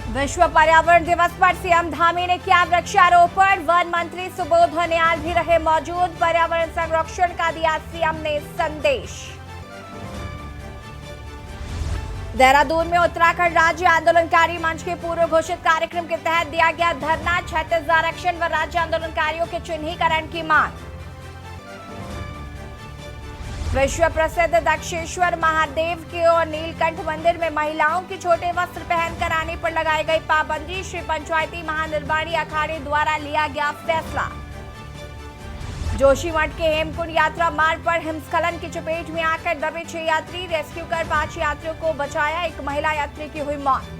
विश्व पर्यावरण दिवस पर सीएम धामी ने किया वृक्षारोपण। वन मंत्री सुबोध उनियाल भी रहे मौजूद। पर्यावरण संरक्षण का दिया सीएम ने संदेश। देहरादून में उत्तराखंड राज्य आंदोलनकारी मंच के पूर्व घोषित कार्यक्रम के तहत दिया गया धरना। छत्तीसगढ़ आरक्षण व राज्य आंदोलनकारियों के चिन्हीकरण की मांग। विश्व प्रसिद्ध दक्षेश्वर महादेव के और नीलकंठ मंदिर में महिलाओं की छोटे वस्त्र पहनकर आने पर लगाई गई पाबंदी। श्री पंचायती महानिर्वाणी अखाड़े द्वारा लिया गया फैसला। जोशीमठ के हेमकुंड यात्रा मार्ग पर हिमस्खलन की चपेट में आकर दबे 6 यात्री। रेस्क्यू कर 5 यात्रियों को बचाया। एक महिला यात्री की हुई मौत।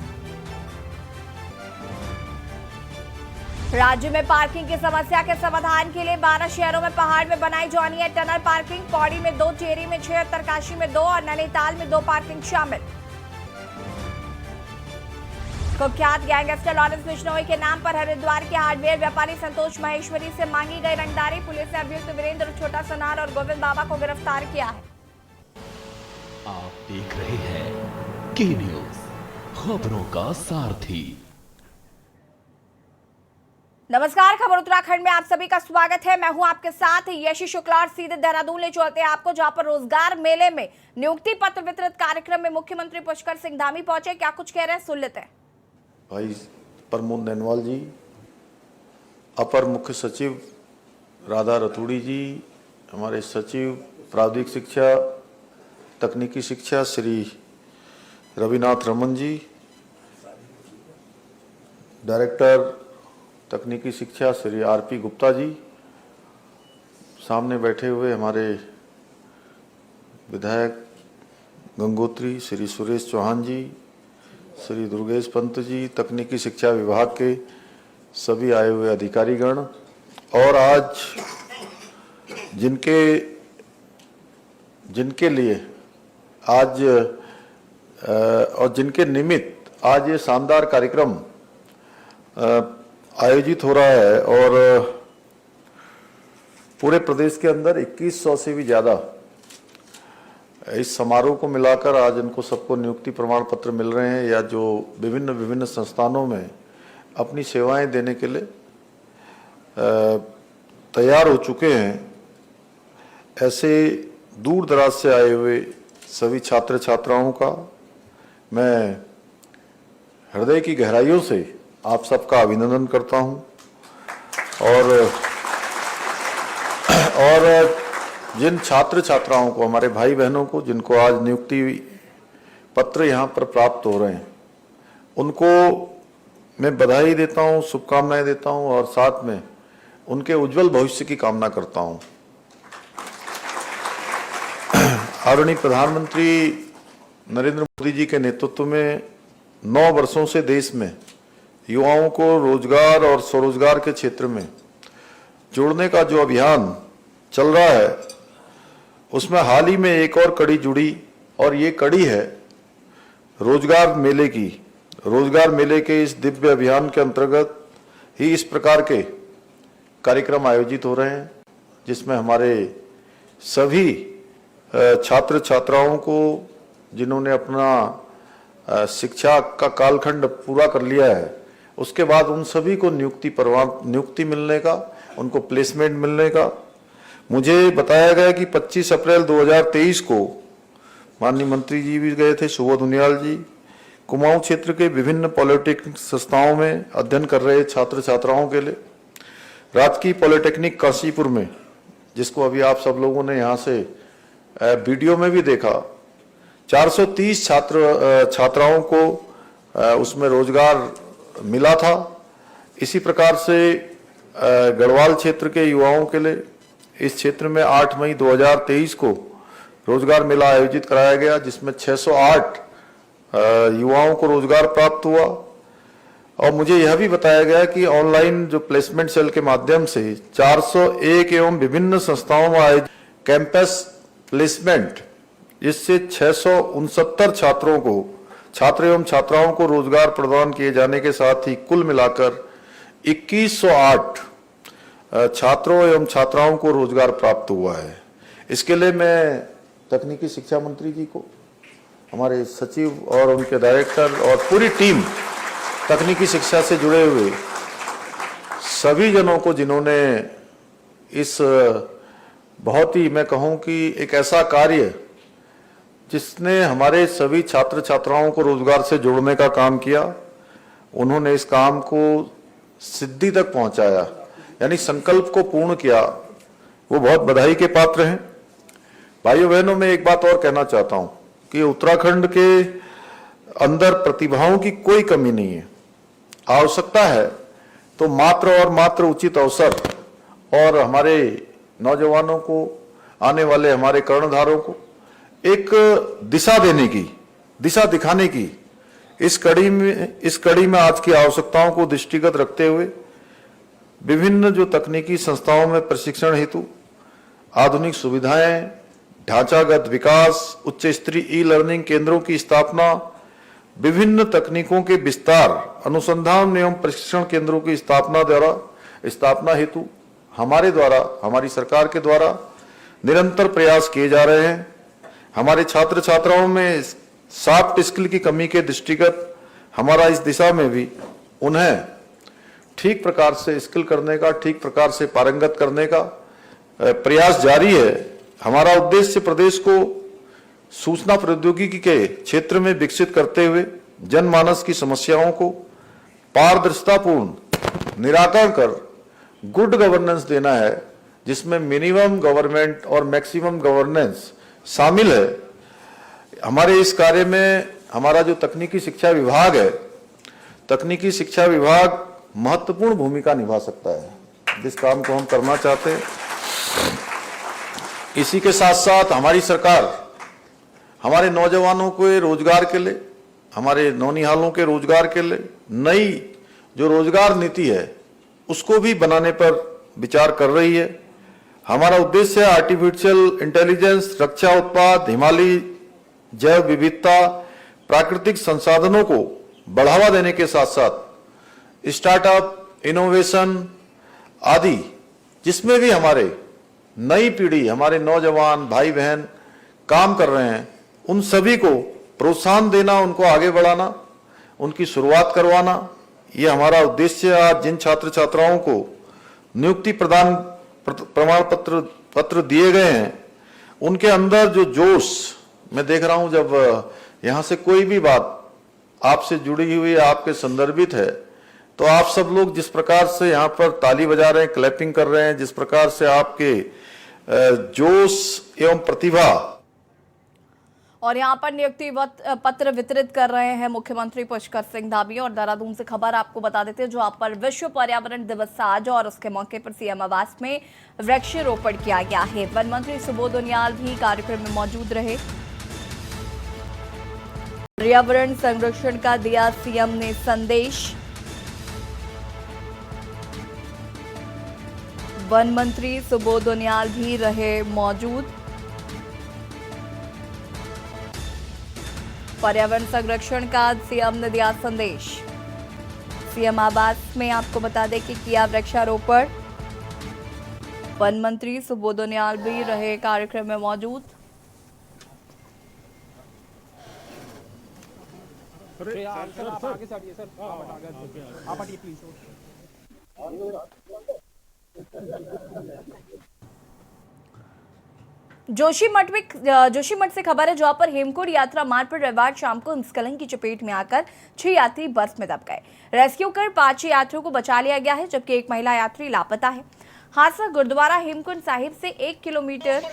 राज्य में पार्किंग की समस्या के समाधान के लिए 12 शहरों में पहाड़ में बनाई जानी है टनल पार्किंग। पौड़ी में 2, टिहरी में 6, उत्तरकाशी में 2 और नैनीताल में 2 पार्किंग शामिल। कुख्यात गैंगस्टर लॉरेंस बिश्नोई के नाम पर हरिद्वार के हार्डवेयर व्यापारी संतोष महेश्वरी से मांगी गई रंगदारी। पुलिस ने अभियुक्त वीरेंद्र छोटा सोनार और गोविंद बाबा को गिरफ्तार किया है। आप देख रहे हैं के न्यूज, खबरों का सारथी। नमस्कार, खबर उत्तराखंड में आप सभी का स्वागत है। मैं हूं आपके साथ यशी शुक्ला और सीधे देहरादून ले चलते हैं आपको, जहां पर रोजगार मेले में नियुक्ति पत्र वितरित कार्यक्रम में मुख्यमंत्री पुष्कर सिंह धामी पहुंचे। क्या कुछ कह रहे हैं, सुन लेते हैं। भाई प्रमोद नैनवाल जी, अपर मुख्य सचिव राधा रतूड़ी जी, हमारे सचिव प्रावधिक शिक्षा तकनीकी शिक्षा श्री रविनाथ रमन जी, डायरेक्टर तकनीकी शिक्षा श्री आरपी गुप्ता जी, सामने बैठे हुए हमारे विधायक गंगोत्री श्री सुरेश चौहान जी, श्री दुर्गेश पंत जी, तकनीकी शिक्षा विभाग के सभी आए हुए अधिकारीगण, और आज जिनके लिए आज और जिनके निमित्त आज ये शानदार कार्यक्रम आयोजित हो रहा है, और पूरे प्रदेश के अंदर 2100 से भी ज़्यादा इस समारोह को मिलाकर आज इनको सबको नियुक्ति प्रमाण पत्र मिल रहे हैं, या जो विभिन्न संस्थानों में अपनी सेवाएं देने के लिए तैयार हो चुके हैं। ऐसे दूर दराज से आए हुए सभी छात्र छात्राओं का मैं हृदय की गहराइयों से आप सबका अभिनंदन करता हूं, और जिन छात्र छात्राओं को, हमारे भाई बहनों को जिनको आज नियुक्ति पत्र यहां पर प्राप्त हो रहे हैं, उनको मैं बधाई देता हूं, शुभकामनाएं देता हूं, और साथ में उनके उज्जवल भविष्य की कामना करता हूं। आदरणीय प्रधानमंत्री नरेंद्र मोदी जी के नेतृत्व में 9 वर्षों से देश में युवाओं को रोजगार और स्वरोजगार के क्षेत्र में जोड़ने का जो अभियान चल रहा है, उसमें हाल ही में एक और कड़ी जुड़ी, और ये कड़ी है रोजगार मेले की। रोजगार मेले के इस दिव्य अभियान के अंतर्गत ही इस प्रकार के कार्यक्रम आयोजित हो रहे हैं, जिसमें हमारे सभी छात्र छात्राओं को, जिन्होंने अपना शिक्षा का कालखंड पूरा कर लिया है, उसके बाद उन सभी को नियुक्ति मिलने का, उनको प्लेसमेंट मिलने का। मुझे बताया गया कि 25 अप्रैल 2023 को माननीय मंत्री जी भी गए थे, सुबोध उनियाल जी, कुमाऊं क्षेत्र के विभिन्न पॉलिटेक्निक संस्थाओं में अध्ययन कर रहे छात्र छात्राओं के लिए राजकीय पॉलिटेक्निक काशीपुर में, जिसको अभी आप सब लोगों ने यहाँ से वीडियो में भी देखा, 430 छात्राओं को उसमें रोजगार मिला था। इसी प्रकार से गढ़वाल क्षेत्र के युवाओं के लिए इस क्षेत्र में 8 मई 2023 को रोजगार मेला आयोजित कराया गया, जिसमें 608 युवाओं को रोजगार प्राप्त हुआ। और मुझे यह भी बताया गया कि ऑनलाइन जो प्लेसमेंट सेल के माध्यम से 401 एवं विभिन्न संस्थाओं में आयोजित कैंपस प्लेसमेंट, जिससे 669 छात्र एवं छात्राओं को रोजगार प्रदान किए जाने के साथ ही कुल मिलाकर 2108 छात्रों एवं छात्राओं को रोजगार प्राप्त हुआ है। इसके लिए मैं तकनीकी शिक्षा मंत्री जी को, हमारे सचिव और उनके डायरेक्टर और पूरी टीम तकनीकी शिक्षा से जुड़े हुए सभी जनों को, जिन्होंने इस बहुत ही, मैं कहूं कि एक ऐसा कार्य जिसने हमारे सभी छात्र छात्राओं को रोजगार से जोड़ने का काम किया, उन्होंने इस काम को सिद्धि तक पहुंचाया, यानी संकल्प को पूर्ण किया, वो बहुत बधाई के पात्र हैं। भाइयों बहनों, मैं एक बात और कहना चाहता हूं कि उत्तराखंड के अंदर प्रतिभाओं की कोई कमी नहीं है। आवश्यकता है तो मात्र और मात्र उचित अवसर और हमारे नौजवानों को, आने वाले हमारे कर्णधारों को एक दिशा देने की, दिशा दिखाने की इस कड़ी में आज की आवश्यकताओं को दृष्टिगत रखते हुए विभिन्न जो तकनीकी संस्थाओं में प्रशिक्षण हेतु आधुनिक सुविधाएं, ढांचागत विकास, उच्च स्तरीय ई लर्निंग केंद्रों की स्थापना, विभिन्न तकनीकों के विस्तार, अनुसंधान एवं प्रशिक्षण केंद्रों की स्थापना हेतु हमारे द्वारा, हमारी सरकार के द्वारा निरंतर प्रयास किए जा रहे हैं। हमारे छात्र छात्राओं में सॉफ्ट स्किल की कमी के दृष्टिगत हमारा इस दिशा में भी उन्हें ठीक प्रकार से स्किल करने का, ठीक प्रकार से पारंगत करने का प्रयास जारी है। हमारा उद्देश्य प्रदेश को सूचना प्रौद्योगिकी के क्षेत्र में विकसित करते हुए जनमानस की समस्याओं को पारदर्शितापूर्ण निराकरण कर गुड गवर्नेंस देना है, जिसमें मिनिमम गवर्नमेंट और मैक्सिमम गवर्नेंस शामिल है। हमारे इस कार्य में हमारा जो तकनीकी शिक्षा विभाग है, तकनीकी शिक्षा विभाग महत्वपूर्ण भूमिका निभा सकता है जिस काम को हम करना चाहते हैं। इसी के साथ साथ हमारी सरकार हमारे नौजवानों के रोजगार के लिए, हमारे नौनिहालों के रोजगार के लिए नई जो रोजगार नीति है उसको भी बनाने पर विचार कर रही है। हमारा उद्देश्य है आर्टिफिशियल इंटेलिजेंस, रक्षा उत्पाद, हिमालयी जैव विविधता, प्राकृतिक संसाधनों को बढ़ावा देने के साथ साथ स्टार्टअप, इनोवेशन आदि, जिसमें भी हमारे नई पीढ़ी, हमारे नौजवान भाई बहन काम कर रहे हैं, उन सभी को प्रोत्साहन देना, उनको आगे बढ़ाना, उनकी शुरुआत करवाना, ये हमारा उद्देश्य है। आज जिन छात्र छात्राओं को नियुक्ति प्रमाण पत्र दिए गए हैं, उनके अंदर जो जोश मैं देख रहा हूं, जब यहां से कोई भी बात आपसे जुड़ी हुई है, आपके संदर्भित है, तो आप सब लोग जिस प्रकार से यहाँ पर ताली बजा रहे हैं, क्लैपिंग कर रहे हैं, जिस प्रकार से आपके जोश एवं प्रतिभा। और यहाँ पर नियुक्ति पत्र वितरित कर रहे हैं मुख्यमंत्री पुष्कर सिंह धामी। और देहरादून से खबर आपको बता देते हैं, जो आप पर विश्व पर्यावरण दिवस आज और उसके मौके पर सीएम आवास में वृक्षारोपण किया गया है। वन मंत्री सुबोध उनियाल भी कार्यक्रम में मौजूद रहे। पर्यावरण संरक्षण का दिया सीएम ने संदेश। वन मंत्री सुबोध उनियाल भी रहे मौजूद। पर्यावरण संरक्षण का सीएम ने दिया संदेश। सीएम आवास में आपको बता दें कि किया वृक्षारोपण। वन मंत्री सुबोध उनियाल भी रहे कार्यक्रम में मौजूद। जोशीमठ से खबर है, जहां पर हेमकुंड यात्रा मार्ग पर रविवार शाम को हिमस्खलन की चपेट में आकर 6 यात्री बर्फ में दब गए। रेस्क्यू कर 5 यात्रियों को बचा लिया गया है, जबकि एक महिला यात्री लापता है। हादसा गुरुद्वारा हेमकुंड साहिब से 1 किलोमीटर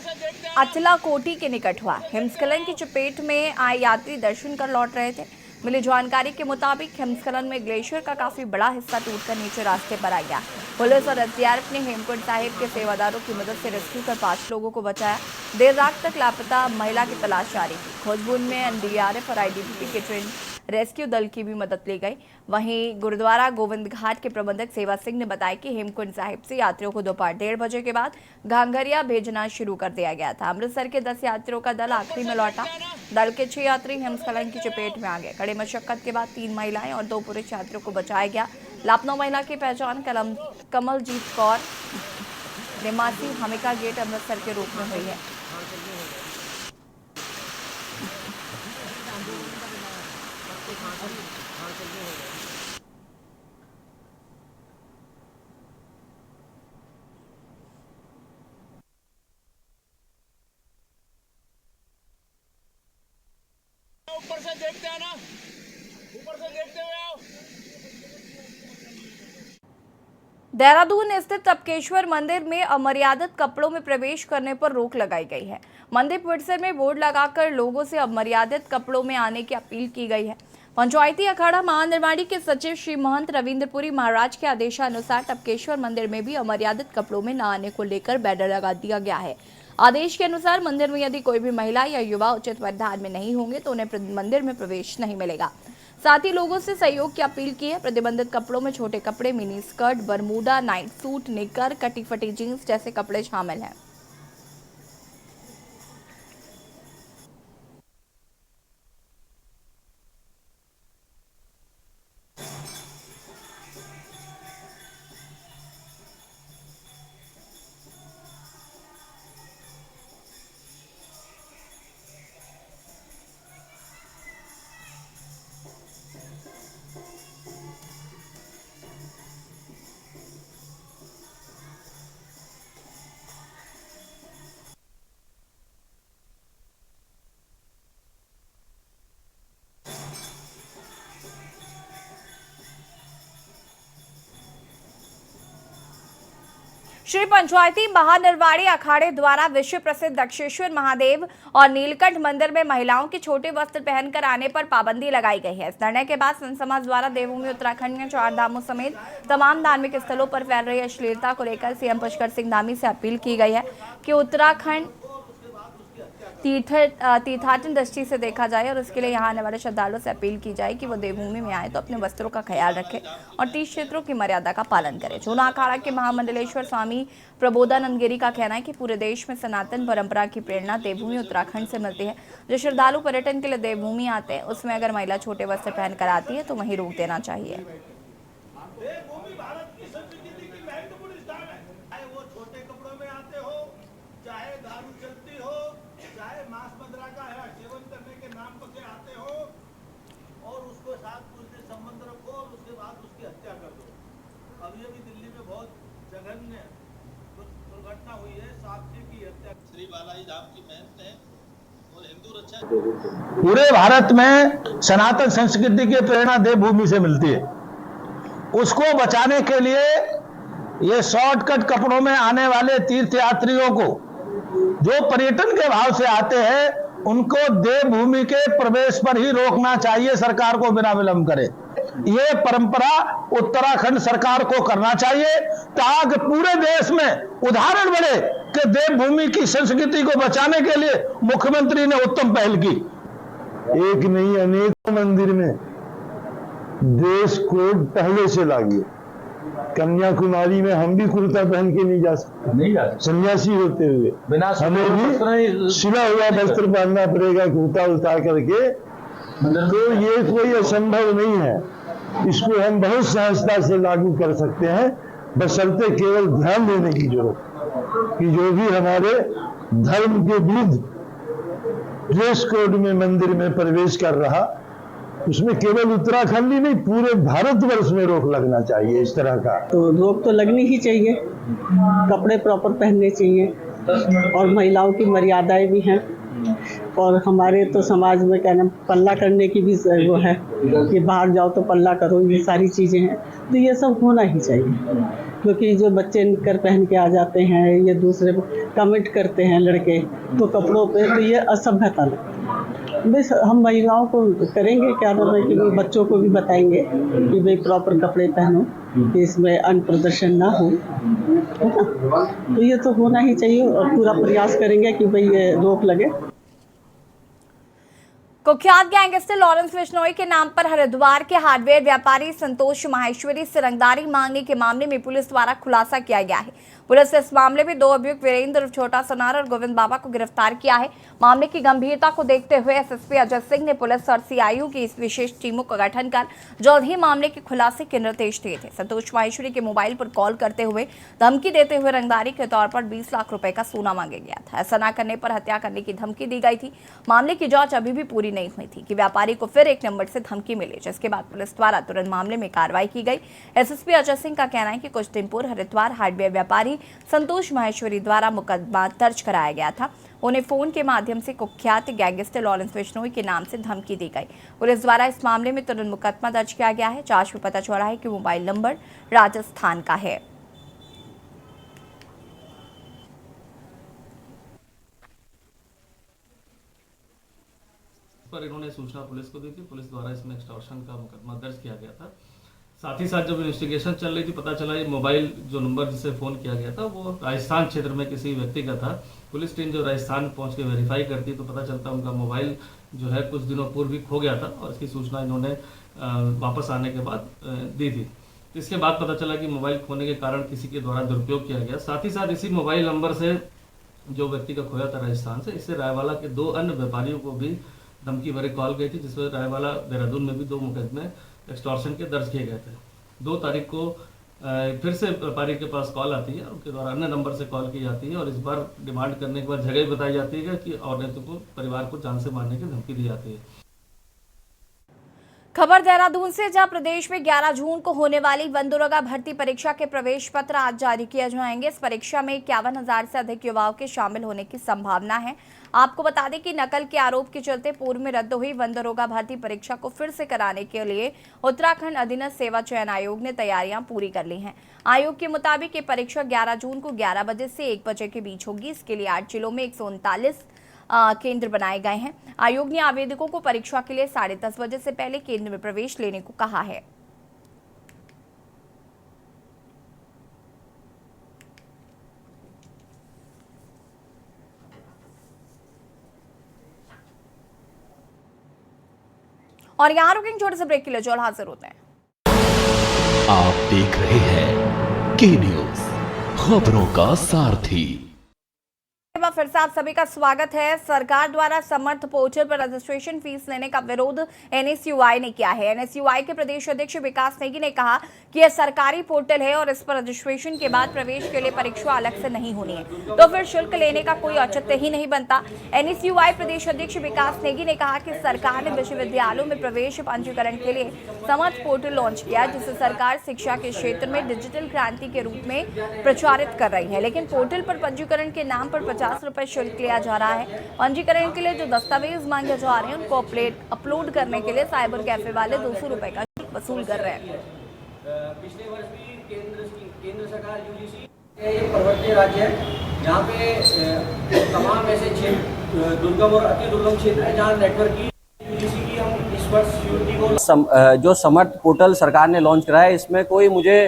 अचलाकोटी के निकट हुआ। हिमस्खलन की चपेट में आए यात्री दर्शन कर लौट रहे थे। मिली जानकारी के मुताबिक हिमस्खलन में ग्लेशियर का काफी बड़ा हिस्सा टूटकर नीचे रास्ते पर आ गया। पुलिस और एसडीआरएफ ने हेमकुंड साहिब के सेवादारों की मदद से रेस्क्यू कर 5 लोगों को बचाया। देर रात तक लापता महिला की तलाश जारी थी। खोजबीन में एनडीआरएफ और आईटीबीपी के ट्रेन रेस्क्यू दल की भी मदद ली गई। वहीं गुरुद्वारा गोविंद घाट के प्रबंधक सेवा सिंह ने बताया कि हेमकुंड साहिब से यात्रियों को दोपहर 1:30 बजे के बाद घांघरिया भेजना शुरू कर दिया गया था। अमृतसर के 10 यात्रियों का दल आखिरी में लौटा। दल के 6 यात्री हिमस्खलन की चपेट में आ गए। कड़ी मशक्कत के बाद 3 महिलाएं और 2 पुरुष यात्रियों को बचाया गया। लापता महिला की पहचान कमलजीत कौर निवासी हमिका गेट अमृतसर के रूप में हुई है। से देखते हैं ना, ऊपर से देखते हुए आओ। देहरादून स्थित टपकेश्वर मंदिर में अमर्यादित कपड़ों में प्रवेश करने पर रोक लगाई गई है। मंदिर परिसर में बोर्ड लगाकर लोगों से अमर्यादित कपड़ों में आने की अपील की गई है। पंचायती अखाड़ा महानिर्वाणी के सचिव श्री महंत रविंद्रपुरी महाराज के आदेशानुसार टपकेश्वर मंदिर में भी अमर्यादित कपड़ों में न आने को लेकर बैनर लगा दिया गया है। आदेश के अनुसार मंदिर में यदि कोई भी महिला या युवा उचित परिधान में नहीं होंगे तो उन्हें मंदिर में प्रवेश नहीं मिलेगा। साथ ही लोगों से सहयोग की अपील की है। प्रतिबंधित कपड़ों में छोटे कपड़े, mini skirt, Bermuda, night suit, निकर, कटी फटी जींस जैसे कपड़े शामिल हैं। श्री पंचायती महानिर्वाणी अखाड़े द्वारा विश्व प्रसिद्ध दक्षेश्वर महादेव और नीलकंठ मंदिर में महिलाओं के छोटे वस्त्र पहनकर आने पर पाबंदी लगाई गई है। इस निर्णय के बाद संत समाज द्वारा देवभूमि उत्तराखंड में 4 धामों समेत तमाम धार्मिक स्थलों पर फैल रही अश्लीलता को लेकर सीएम पुष्कर सिंह धामी से अपील की गई है कि उत्तराखंड तीर्थाटन दृष्टि से देखा जाए और उसके लिए यहाँ आने वाले श्रद्धालुओं से अपील की जाए कि वो देवभूमि में आए तो अपने वस्त्रों का ख्याल रखें और तीर्थ क्षेत्रों की मर्यादा का पालन करें। जूना अखाड़ा के महामंडलेश्वर स्वामी प्रबोधानंद गिरी का कहना है कि पूरे देश में सनातन परंपरा की प्रेरणा देवभूमि उत्तराखंड से मिलती है। जो श्रद्धालु पर्यटन के लिए देवभूमि आते हैं उसमें अगर महिला छोटे वस्त्र पहनकर आती है तो वहीं रोक देना चाहिए। संबंध रखो और उसके बाद उसकी हत्या कर दो। अभी अभी दिल्ली में बहुत जघन्य दुर्घटना हुई है, साथी की हत्या। श्री बालाजी धाम की महंत है और हिंदू रक्षा। पूरे भारत में सनातन संस्कृति की प्रेरणा देवभूमि से मिलती है। उसको बचाने के लिए ये शॉर्टकट कपड़ों में आने वाले तीर्थ यात्रियों को जो पर्यटन के भाव से आते हैं उनको देवभूमि के प्रवेश पर ही रोकना चाहिए, सरकार को बिना विलंब करे। ये परंपरा उत्तराखंड सरकार को करना चाहिए ताकि पूरे देश में उदाहरण बने कि देवभूमि की संस्कृति को बचाने के लिए मुख्यमंत्री ने उत्तम पहल की। एक नहीं अनेक मंदिर में ड्रेस कोड पहले से लागू। कन्याकुमारी में हम भी कुर्ता पहन के नहीं जा सकते, सन्यासी होते हुए बिना हमें भी सिला हुआ वस्त्र पहनना पड़ेगा, कुर्ता उतार करके। तो ये कोई असंभव नहीं है, इसको हम बहुत सहजता से लागू कर सकते हैं, बशर्ते केवल ध्यान देने की जरूरत कि जो भी हमारे धर्म के विरुद्ध ड्रेस कोड में मंदिर में प्रवेश कर रहा उसमें केवल उत्तराखंड ही नहीं पूरे भारतवर्ष में रोक लगना चाहिए। इस तरह का तो रोक तो लगनी ही चाहिए, कपड़े प्रॉपर पहनने चाहिए और महिलाओं की मर्यादाएं भी हैं। और हमारे तो समाज में क्या नाम पल्ला करने की भी वो है कि बाहर जाओ तो पल्ला करो, ये सारी चीज़ें हैं। तो ये सब होना ही चाहिए, क्योंकि जो बच्चे निकर पहन के आ जाते हैं, ये दूसरे कमेंट करते हैं लड़के तो कपड़ों पे, तो ये असभ्यता लगती है। बस हम महिलाओं को करेंगे क्या नाम है कि बच्चों को भी बताएंगे कि भाई प्रॉपर कपड़े पहनो, कि इसमें अन्न प्रदर्शन ना हो, है ना। तो ये तो होना ही चाहिए और पूरा प्रयास करेंगे कि भाई ये रोक लगे। कुख्यात गैंगस्टर लॉरेंस बिश्नोई के नाम पर हरिद्वार के हार्डवेयर व्यापारी संतोष माहेश्वरी से रंगदारी मांगने के मामले में पुलिस द्वारा खुलासा किया गया है। पुलिस ने इस मामले में 2 अभियुक्त वीरेंद्र छोटा सोनार और गोविंद बाबा को गिरफ्तार किया है। मामले की गंभीरता को देखते हुए एसएसपी अजय सिंह ने पुलिस और सीआईयू की इस विशेष टीमों का गठन कर जल्द ही मामले के खुलासे के निर्देश दिए थे। संतोष माहेश्वरी के मोबाइल पर कॉल करते हुए धमकी देते हुए रंगदारी के तौर पर 20 लाख रुपए का सोना मांगा गया था। ऐसा न करने पर हत्या करने की धमकी दी गई थी। मामले की जांच अभी भी पूरी नहीं हुई थी कि व्यापारी को फिर एक नंबर से धमकी मिली, जिसके बाद पुलिस द्वारा तुरंत मामले में कार्रवाई की गई। एसएसपी अजय सिंह का कहना है कि कुछ दिन पूर्व हरिद्वार हार्डवेयर व्यापारी संतोष माहेश्वरी द्वारा मुकदमा दर्ज कराया गया था। उन्हें फोन के माध्यम से कुख्यात गैंगस्टर लॉरेंस बिश्नोई के नाम से धमकी दी गई। पुलिस द्वारा इस मामले में तुरंत मुकदमा दर्ज किया गया है। जांच में पता चला है कि मोबाइल नंबर राजस्थान का है। पर इन्होंने सूचना पुलिस को दी थी। पुलिस द्वारा इसमें एक्सटॉर्शन का मुकदमा दर्ज किया गया था। साथ ही साथ जब इन्वेस्टिगेशन चल रही थी, पता चला ये मोबाइल जो नंबर जिसे फ़ोन किया गया था वो राजस्थान क्षेत्र में किसी व्यक्ति का था। पुलिस टीम जो राजस्थान पहुंच के वेरीफाई करती तो पता चलता उनका मोबाइल जो है कुछ दिनों पूर्व ही खो गया था और इसकी सूचना इन्होंने वापस आने के बाद दी थी। तो इसके बाद पता चला कि मोबाइल खोने के कारण किसी के द्वारा दुरुपयोग किया गया। साथ ही साथ इसी मोबाइल नंबर से जो व्यक्ति का खोया था राजस्थान से, इससे रायवाला के 2 अन्य व्यापारियों को भी धमकी भरी कॉल गई थी, जिसमें रायवाला देहरादून में भी 2 मुकदमे एक्सटॉर्शन के दर्ज किए गए थे। 2 तारीख को फिर से व्यापारी के पास कॉल आती है, उनके द्वारा अन्य नंबर से कॉल की जाती है और इस बार डिमांड करने के बाद जगह बताई जाती है कि और नहीं तो परिवार को जान से मारने की धमकी दी जाती है। खबर देहरादून से, जहां प्रदेश में 11 जून को होने वाली वन दरोगा भर्ती परीक्षा के प्रवेश पत्र आज जारी किए जाएंगे। इस परीक्षा में 51,000 से अधिक युवाओं के शामिल होने की संभावना है। आपको बता दें कि नकल के आरोप के चलते पूर्व में रद्द हुई वन दरोगा भर्ती परीक्षा को फिर से कराने के लिए उत्तराखंड अधीनस्थ सेवा चयन आयोग ने तैयारियां पूरी कर ली हैं। आयोग के मुताबिक ये परीक्षा 11 जून को 11 बजे से 1 बजे के बीच होगी। इसके लिए 8 जिलों में 139 केंद्र बनाए गए हैं। आयोग ने आवेदकों को परीक्षा के लिए 10:30 बजे से पहले केंद्र में प्रवेश लेने को कहा है। और यहाँ रुकेंगे, छोटे से ब्रेक के लिए जल्द हाजिर होते हैं। आप देख रहे हैं के न्यूज, खबरों का सारथी। फिर से आप सभी का स्वागत है। सरकार द्वारा समर्थ पोर्टल पर रजिस्ट्रेशन फीस लेने का विरोध एनएसयूआई ने किया है। एनएसयूआई के प्रदेश अध्यक्ष विकास नेगी ने कहा कि यह सरकारी पोर्टल है और इस पर रजिस्ट्रेशन के बाद प्रवेश के लिए परीक्षा अलग से नहीं होनी है, तो फिर शुल्क लेने का कोई औचित्य ही नहीं बनता। एनएसयूआई प्रदेश अध्यक्ष विकास नेगी ने कहा कि सरकार ने विश्वविद्यालयों में प्रवेश पंजीकरण के लिए समर्थ पोर्टल लॉन्च किया, जिसे सरकार शिक्षा के क्षेत्र में डिजिटल क्रांति के रूप में प्रचारित कर रही है। लेकिन पोर्टल पर पंजीकरण के नाम पर 50 रुपए शुल्क लिया जा रहा है। पंजीकरण के लिए जो दस्तावेज मांगे जा रहे हैं उनको अपलोड करने के लिए साइबर कैफे वाले 200 रुपए का शुल्क वसूल कर रहे हैं। पिछले वर्ष भी केंद्र सरकार यूजीसी ये पर्वतीय राज्य है, जहाँ पे तमाम ऐसे क्षेत्र दुर्गम और अति दुर्गम क्षेत्र है जहाँ नेटवर्क की यूजीसी की हम इस वर्ष सिक्योरिटी को जो समर्थ पोर्टल सरकार ने लॉन्च कराया है, इसमें कोई मुझे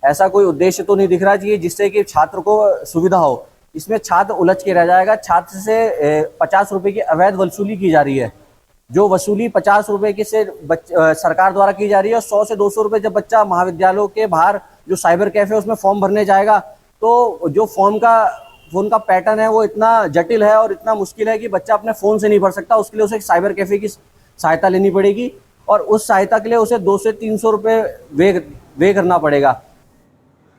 ऐसा कोई उद्देश्य तो नहीं दिख रहा चाहिए जिससे कि छात्र को सुविधा हो। इसमें छात्र उलझ के रह जाएगा। छात्र से 50 रुपए की अवैध वसूली की जा रही है। जो वसूली 50 रुपए की से सरकार द्वारा की जा रही है और 100 से 200 रुपए जब बच्चा महाविद्यालयों के बाहर जो साइबर कैफे उसमें फॉर्म भरने जाएगा, तो जो फोन का पैटर्न है वो इतना जटिल है और इतना मुश्किल है कि बच्चा अपने फोन से नहीं भर सकता। उसके लिए उसे साइबर कैफे की सहायता लेनी पड़ेगी और उस सहायता के लिए उसे 200 से 300 रुपए वे करना पड़ेगा।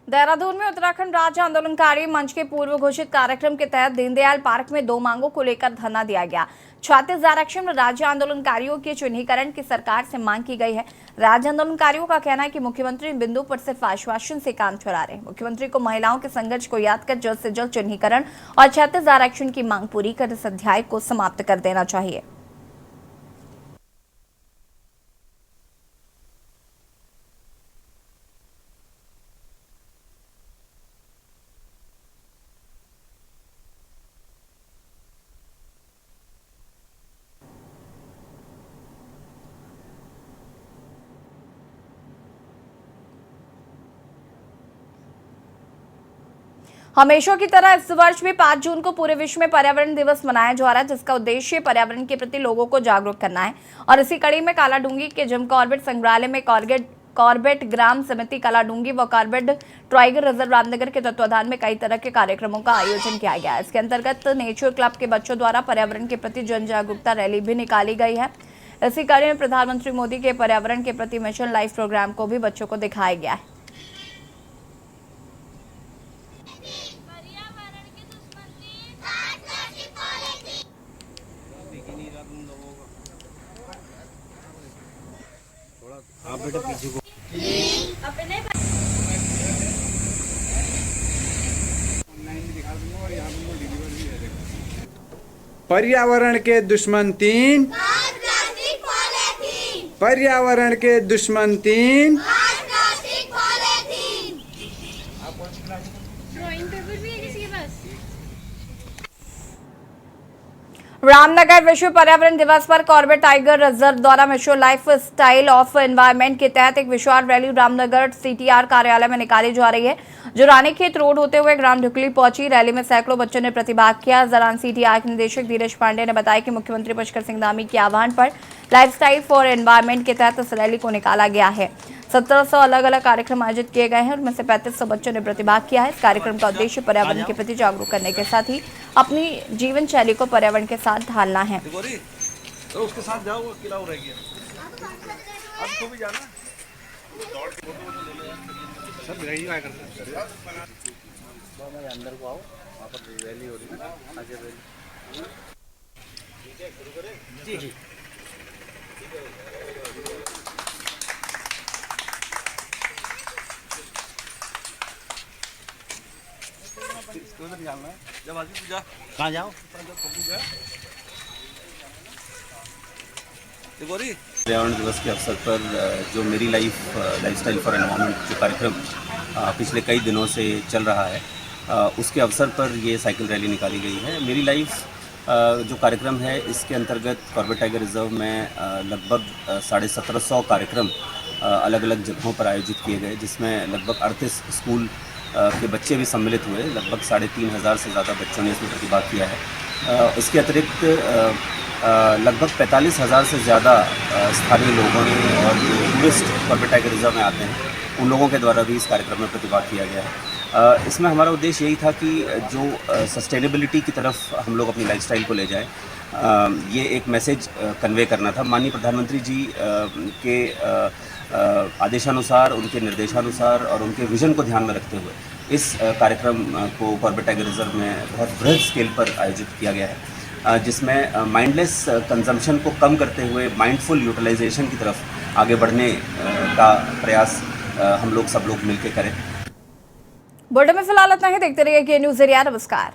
देहरादून में उत्तराखंड राज्य आंदोलनकारी मंच के पूर्व घोषित कार्यक्रम के तहत दीनदयाल पार्क में 2 मांगों को लेकर धरना दिया गया। छात्र आरक्षण में राज्य आंदोलनकारियों के चिन्हीकरण की सरकार से मांग की गई है। राज्य आंदोलनकारियों का कहना है कि मुख्यमंत्री इन बिंदु पर सिर्फ आश्वासन से काम चला रहे हैं। मुख्यमंत्री को महिलाओं के संघर्ष को याद कर जल्द से जल्द चिन्हीकरण और छात्र आरक्षण की मांग पूरी कर इस अध्याय को समाप्त कर देना चाहिए। हमेशा की तरह इस वर्ष भी 5 जून को पूरे विश्व में पर्यावरण दिवस मनाया जा रहा है, जिसका उद्देश्य पर्यावरण के प्रति लोगों को जागरूक करना है। और इसी कड़ी में कालाडूंगी के जिम कॉर्बेट संग्रहालय में कॉर्बेट ग्राम समिति कालाडूंगी व कॉर्बेट टाइगर रिजर्व रामनगर के तत्वाधान में कई तरह के कार्यक्रमों का आयोजन किया गया है। इसके अंतर्गत नेचर क्लब के बच्चों द्वारा पर्यावरण के प्रति जन जागरूकता रैली भी निकाली गई है। इसी कड़ी में प्रधानमंत्री मोदी के पर्यावरण के प्रति मिशन लाइफ प्रोग्राम को भी बच्चों को दिखाया गया है। आप बेटा पीछे को ऑनलाइन भी दिखा दूंगा और यहाँ पर डिलीवर भी है। पर्यावरण के दुश्मन 3, पर्यावरण के दुश्मन 3। रामनगर विश्व पर्यावरण दिवस पर कॉर्बेट टाइगर रिजर्व द्वारा विश्व लाइफ स्टाइल ऑफ एनवायरनमेंट के तहत एक विशाल रैली रामनगर सीटीआर कार्यालय में निकाली जा रही है, जो रानीखेत रोड होते हुए ग्राम ढुकली पहुंची। रैली में सैकड़ों बच्चों ने प्रतिभाग किया। इस दौरान सीटीआर के निदेशक धीरज पांडे ने बताया कि मुख्यमंत्री पुष्कर सिंह धामी के आह्वान पर लाइफस्टाइल फॉर एनवायरनमेंट के तहत इस रैली को निकाला गया है। 1700 अलग अलग कार्यक्रम आयोजित किए गए हैं, उनमें से 3500 बच्चों ने प्रतिभाग किया है। इस कार्यक्रम का उद्देश्य पर्यावरण के प्रति जागरूक करने के साथ ही अपनी जीवन शैली को पर्यावरण के साथ ढालना है। तो उसके साथ जाओ, अकेला हो रह गया। अब तो भी जाना सब रही आया करते हैं। अंदर को आओ, वहाँ पर रैली हो रही है, आगे रैली। ठीक है, शुरू करें जी जी। जब आगे पूजा कहाँ जाओ पर्यावरण दिवस के अवसर पर जो मेरी लाइफस्टाइल फॉर एनवायरनमेंट जो कार्यक्रम पिछले कई दिनों से चल रहा है, उसके अवसर पर ये साइकिल रैली निकाली गई है। मेरी लाइफ जो कार्यक्रम है, इसके अंतर्गत कॉर्बेट टाइगर रिजर्व में लगभग 1750 कार्यक्रम अलग अलग जगहों पर आयोजित किए गए, जिसमें लगभग 38 स्कूल के बच्चे भी सम्मिलित हुए। लगभग 3500 से ज़्यादा बच्चों ने इसमें प्रतिभाग किया है। इसके अतिरिक्त लगभग 45,000 से ज़्यादा स्थानीय लोगों ने और जो टूरिस्ट कॉर्बेट टाइगर रिजर्व में आते हैं, उन लोगों के द्वारा भी इस कार्यक्रम में प्रतिभाग किया गया है। इसमें हमारा उद्देश्य यही था कि जो सस्टेनेबिलिटी की तरफ हम लोग अपनी लाइफस्टाइल को ले जाएं, ये एक मैसेज कन्वे करना था। माननीय प्रधानमंत्री जी के आदेशानुसार, उनके निर्देशानुसार और उनके विजन को ध्यान में रखते हुए इस कार्यक्रम को कॉर्बेट टाइगर रिजर्व में बहुत बृहद स्केल पर आयोजित किया गया है, जिसमें माइंडलेस कंजम्पशन को कम करते हुए माइंडफुल यूटिलाइजेशन की तरफ आगे बढ़ने का प्रयास हम लोग सब लोग मिलकर करें। बुलेटिन में फिलहाल इतना ही। देखते रहिए के न्यूज़ एरिया। नमस्कार।